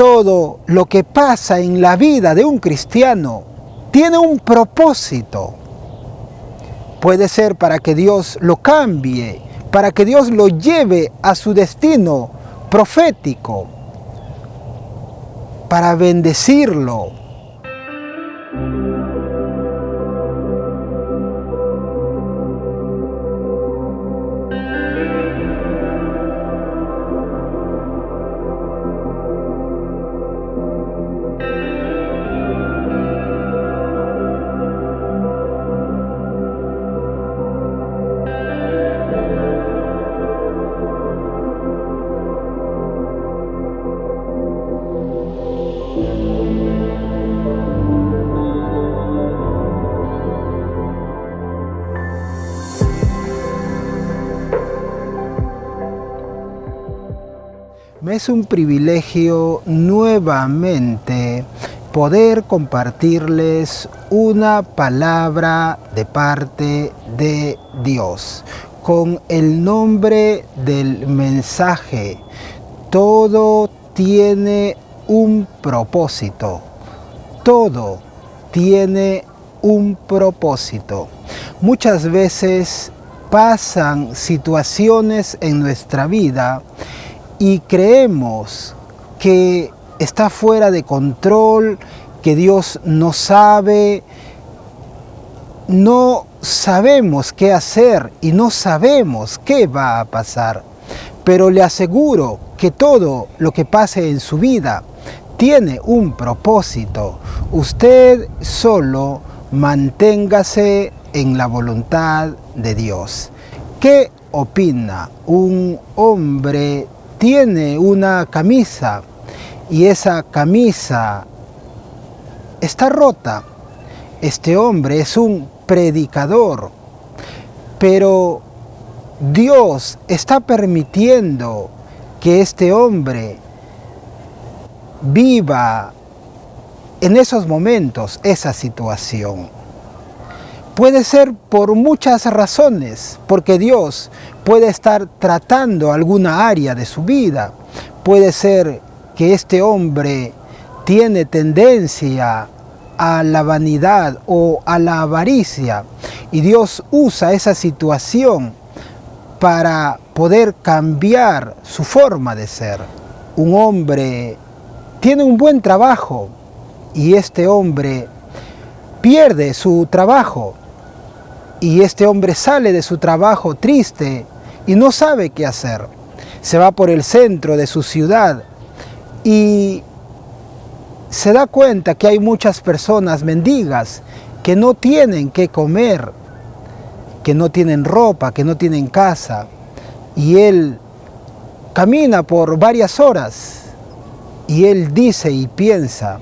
todo lo que pasa en la vida de un cristiano tiene un propósito. Puede ser para que Dios lo cambie, para que Dios lo lleve a su destino profético, para bendecirlo. Me es un privilegio nuevamente poder compartirles una palabra de parte de Dios con el nombre del mensaje. Todo tiene un propósito. Todo tiene un propósito. Muchas veces pasan situaciones en nuestra vida y creemos que está fuera de control, que Dios no sabe, no sabemos qué hacer y no sabemos qué va a pasar. Pero le aseguro que todo lo que pase en su vida tiene un propósito. Usted solo manténgase en la voluntad de Dios. ¿Qué opina? Un hombre tiene una camisa y esa camisa está rota. Este hombre es un predicador, pero Dios está permitiendo que este hombre viva en esos momentos esa situación. Puede ser por muchas razones, porque Dios puede estar tratando alguna área de su vida. Puede ser que este hombre tiene tendencia a la vanidad o a la avaricia y Dios usa esa situación para poder cambiar su forma de ser. Un hombre tiene un buen trabajo y este hombre pierde su trabajo. Y este hombre sale de su trabajo triste y no sabe qué hacer. Se va por el centro de su ciudad y se da cuenta que hay muchas personas mendigas que no tienen qué comer, que no tienen ropa, que no tienen casa. Y él camina por varias horas y él dice y piensa: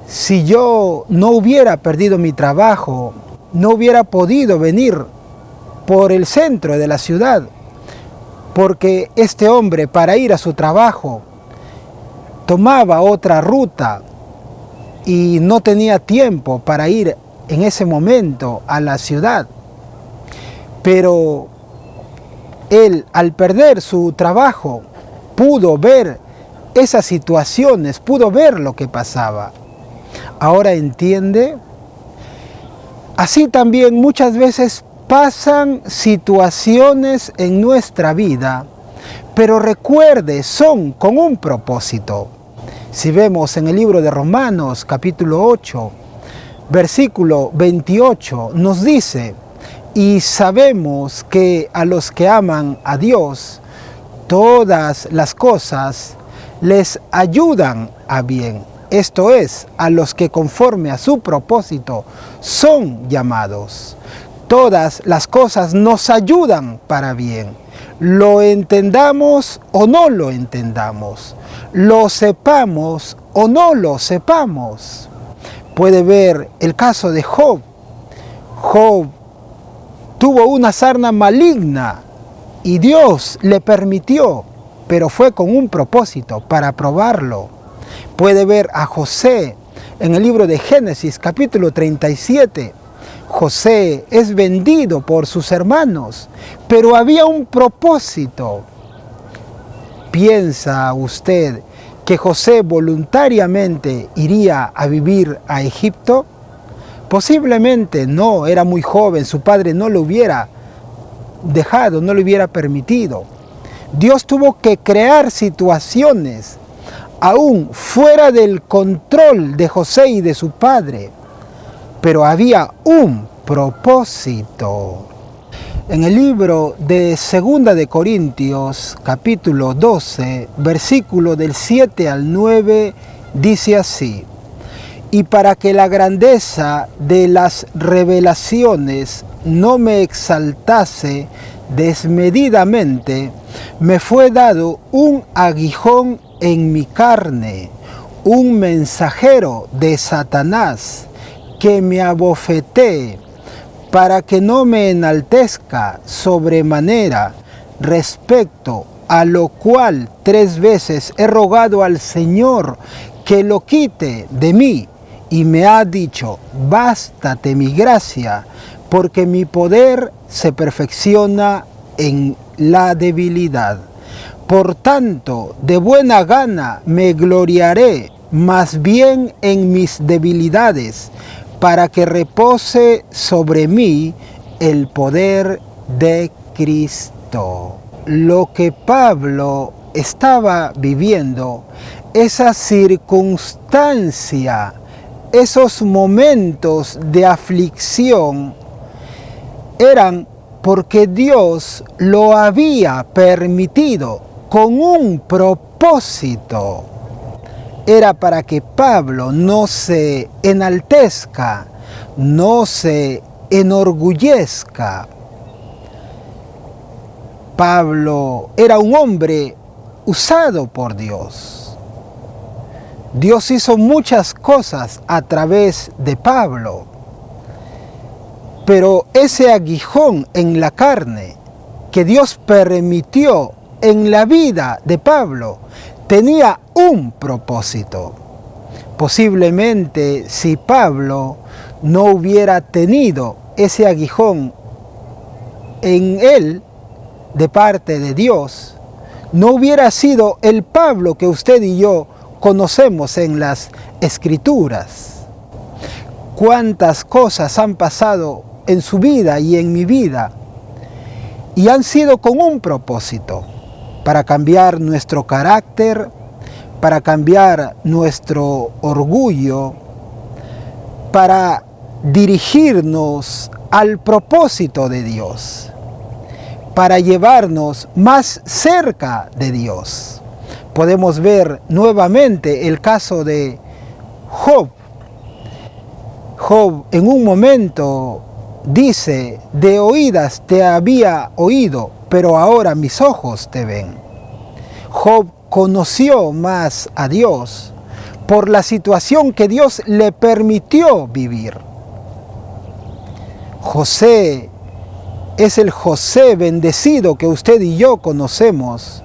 si yo no hubiera perdido mi trabajo, no hubiera podido venir por el centro de la ciudad, porque este hombre para ir a su trabajo tomaba otra ruta y no tenía tiempo para ir en ese momento a la ciudad. Pero él, al perder su trabajo, pudo ver esas situaciones, pudo ver lo que pasaba. Ahora entiende. Así también muchas veces pasan situaciones en nuestra vida, pero recuerde, son con un propósito. Si vemos en el libro de Romanos, capítulo 8, versículo 28, nos dice: y sabemos que a los que aman a Dios, todas las cosas les ayudan a bien. Esto es, a los que conforme a su propósito son llamados. Todas las cosas nos ayudan para bien. Lo entendamos o no lo entendamos. Lo sepamos o no lo sepamos. Puede ver el caso de Job. Job tuvo una sarna maligna y Dios le permitió, pero fue con un propósito, para probarlo. Puede ver a José en el libro de Génesis, capítulo 37. José es vendido por sus hermanos, pero había un propósito. ¿Piensa usted que José voluntariamente iría a vivir a Egipto? Posiblemente no, era muy joven, su padre no lo hubiera dejado, no lo hubiera permitido. Dios tuvo que crear situaciones aún fuera del control de José y de su padre, pero había un propósito. En el libro de 2 de Corintios, capítulo 12, versículo del 7 al 9, dice así: y para que la grandeza de las revelaciones no me exaltase desmedidamente, me fue dado un aguijón en mi carne, un mensajero de Satanás, que me abofetee, para que no me enaltezca sobremanera, respecto a lo cual 3 veces he rogado al Señor que lo quite de mí, y me ha dicho: bástate mi gracia, porque mi poder se perfecciona en la debilidad. Por tanto, de buena gana me gloriaré más bien en mis debilidades, para que repose sobre mí el poder de Cristo. Lo que Pablo estaba viviendo, esa circunstancia, esos momentos de aflicción, eran porque Dios lo había permitido con un propósito. Era para que Pablo no se enaltezca, no se enorgullezca. Pablo era un hombre usado por Dios. Dios hizo muchas cosas a través de Pablo, pero ese aguijón en la carne que Dios permitió en la vida de Pablo tenía un propósito. Posiblemente si Pablo no hubiera tenido ese aguijón en él de parte de Dios, no hubiera sido el Pablo que usted y yo conocemos en las Escrituras. Cuántas cosas han pasado en su vida y en mi vida y han sido con un propósito: para cambiar nuestro carácter, para cambiar nuestro orgullo, para dirigirnos al propósito de Dios, para llevarnos más cerca de Dios. Podemos ver nuevamente el caso de Job. Job en un momento dice: de oídas te había oído, pero ahora mis ojos te ven. Job conoció más a Dios por la situación que Dios le permitió vivir. José es el José bendecido que usted y yo conocemos,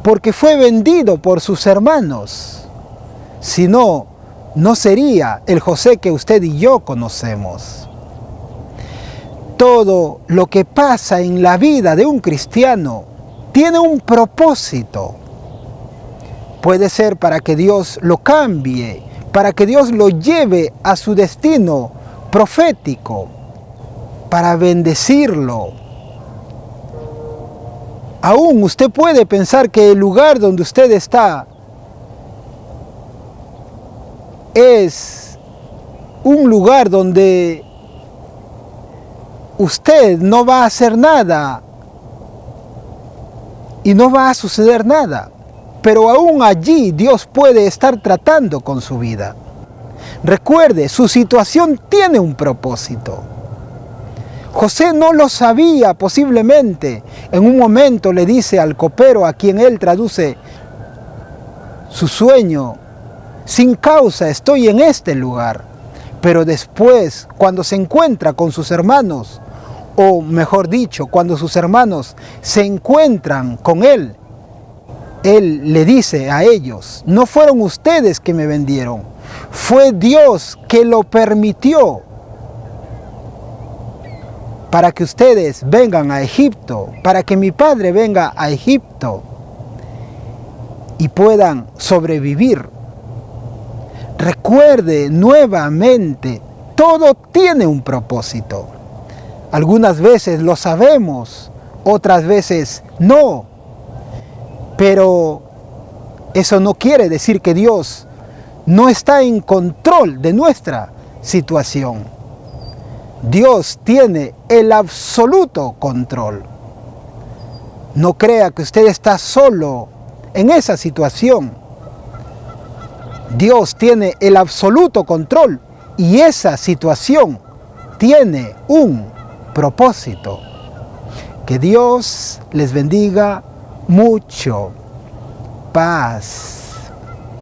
porque fue vendido por sus hermanos. Si no, no sería el José que usted y yo conocemos. Todo lo que pasa en la vida de un cristiano tiene un propósito. Puede ser para que Dios lo cambie, para que Dios lo lleve a su destino profético, para bendecirlo. Aún usted puede pensar que el lugar donde usted está es un lugar donde usted no va a hacer nada y no va a suceder nada, pero aún allí Dios puede estar tratando con su vida. Recuerde, su situación tiene un propósito. José no lo sabía posiblemente. En un momento le dice al copero, a quien él traduce su sueño: sin causa estoy en este lugar. Pero después, cuando se encuentra con sus hermanos, o mejor dicho, cuando sus hermanos se encuentran con él le dice a ellos: no fueron ustedes que me vendieron, fue Dios que lo permitió para que ustedes vengan a Egipto, para que mi padre venga a Egipto. y puedan sobrevivir. Recuerde nuevamente, todo tiene un propósito. Algunas veces lo sabemos, otras veces no. Pero eso no quiere decir que Dios no está en control de nuestra situación. Dios tiene el absoluto control. No crea que usted está solo en esa situación. Dios tiene el absoluto control y esa situación tiene un propósito. Que Dios les bendiga mucho. Paz.